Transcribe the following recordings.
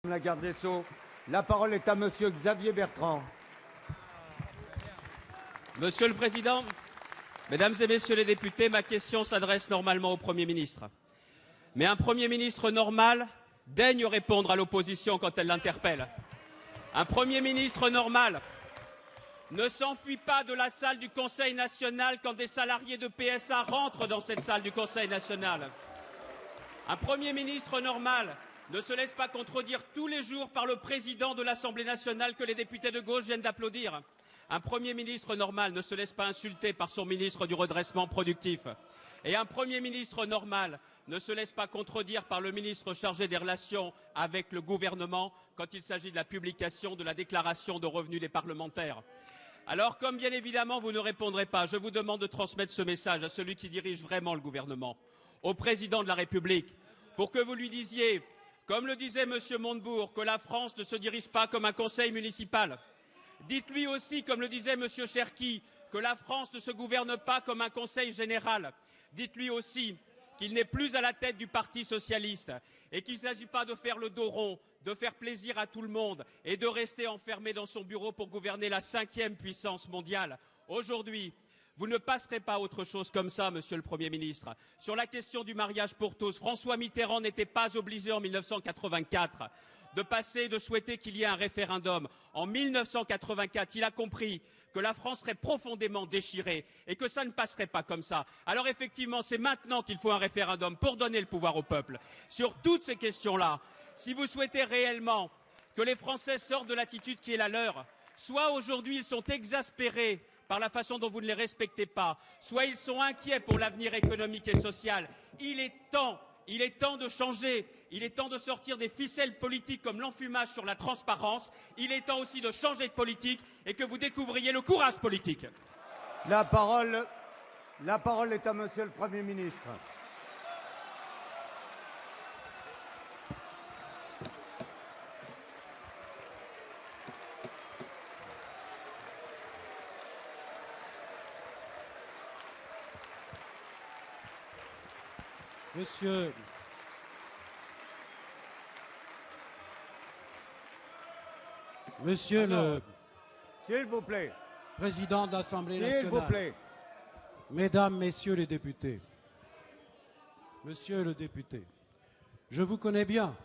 La garde des Sceaux. La parole est à Monsieur Xavier Bertrand. Monsieur le Président, Mesdames et Messieurs les députés, ma question s'adresse normalement au Premier ministre. Mais un Premier ministre normal daigne répondre à l'opposition quand elle l'interpelle. Un Premier ministre normal ne s'enfuit pas de la salle du Conseil national quand des salariés de PSA rentrent dans cette salle du Conseil national. Un Premier ministre normal ne se laisse pas contredire tous les jours par le président de l'Assemblée nationale que les députés de gauche viennent d'applaudir. Un Premier ministre normal ne se laisse pas insulter par son ministre du redressement productif. Et un Premier ministre normal ne se laisse pas contredire par le ministre chargé des relations avec le gouvernement quand il s'agit de la publication de la déclaration de revenus des parlementaires. Alors, comme bien évidemment vous ne répondrez pas, je vous demande de transmettre ce message à celui qui dirige vraiment le gouvernement, au président de la République, pour que vous lui disiez, comme le disait M. Montebourg, que la France ne se dirige pas comme un conseil municipal. Dites-lui aussi, comme le disait M. Cherki, que la France ne se gouverne pas comme un conseil général. Dites-lui aussi qu'il n'est plus à la tête du Parti socialiste et qu'il ne s'agit pas de faire le dos rond, de faire plaisir à tout le monde et de rester enfermé dans son bureau pour gouverner la 5e puissance mondiale. Aujourd'hui, vous ne passerez pas autre chose comme ça, Monsieur le Premier ministre. Sur la question du mariage pour tous, François Mitterrand n'était pas obligé en 1984 de souhaiter qu'il y ait un référendum. En 1984, il a compris que la France serait profondément déchirée et que ça ne passerait pas comme ça. Alors effectivement, c'est maintenant qu'il faut un référendum pour donner le pouvoir au peuple. Sur toutes ces questions-là, si vous souhaitez réellement que les Français sortent de l'attitude qui est la leur, soit aujourd'hui ils sont exaspérés par la façon dont vous ne les respectez pas, soit ils sont inquiets pour l'avenir économique et social. Il est temps de changer, il est temps de sortir des ficelles politiques comme l'enfumage sur la transparence, il est temps aussi de changer de politique et que vous découvriez le courage politique. La parole est à Monsieur le Premier ministre. Monsieur le S'il vous plaît. Président de l'Assemblée nationale, S'il vous plaît. Mesdames, Messieurs les députés, Monsieur le député, je vous connais bien.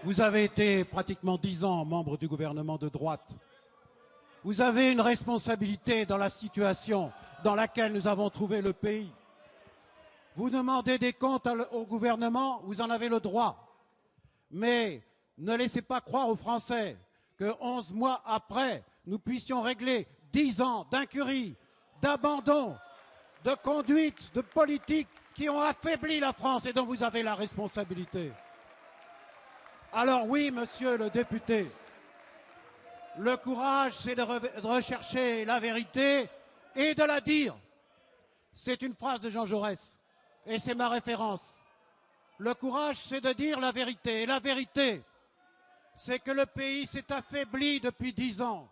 Vous avez été pratiquement 10 ans membre du gouvernement de droite. Vous avez une responsabilité dans la situation dans laquelle nous avons trouvé le pays. Vous demandez des comptes au gouvernement, vous en avez le droit. Mais ne laissez pas croire aux Français que 11 mois après, nous puissions régler 10 ans d'incurie, d'abandon, de conduite, de politique qui ont affaibli la France et dont vous avez la responsabilité. Alors oui, monsieur le député, le courage, c'est de rechercher la vérité et de la dire. C'est une phrase de Jean Jaurès et c'est ma référence. Le courage, c'est de dire la vérité. Et la vérité, c'est que le pays s'est affaibli depuis 10 ans,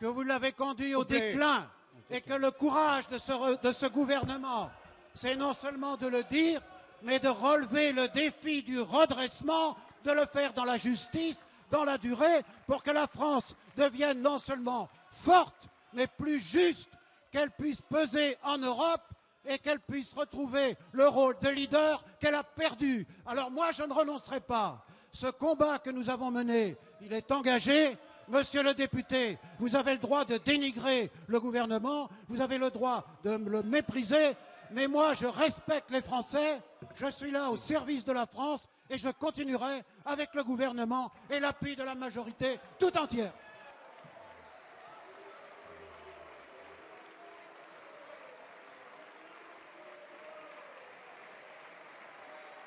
que vous l'avez conduit au déclin et que le courage de ce gouvernement, c'est non seulement de le dire, mais de relever le défi du redressement, de le faire dans la justice, dans la durée, pour que la France devienne non seulement forte, mais plus juste, qu'elle puisse peser en Europe et qu'elle puisse retrouver le rôle de leader qu'elle a perdu. Alors moi, je ne renoncerai pas. Ce combat que nous avons mené, il est engagé. Monsieur le député, vous avez le droit de dénigrer le gouvernement, vous avez le droit de le mépriser, mais moi, je respecte les Français, je suis là au service de la France et je continuerai avec le gouvernement et l'appui de la majorité tout entière.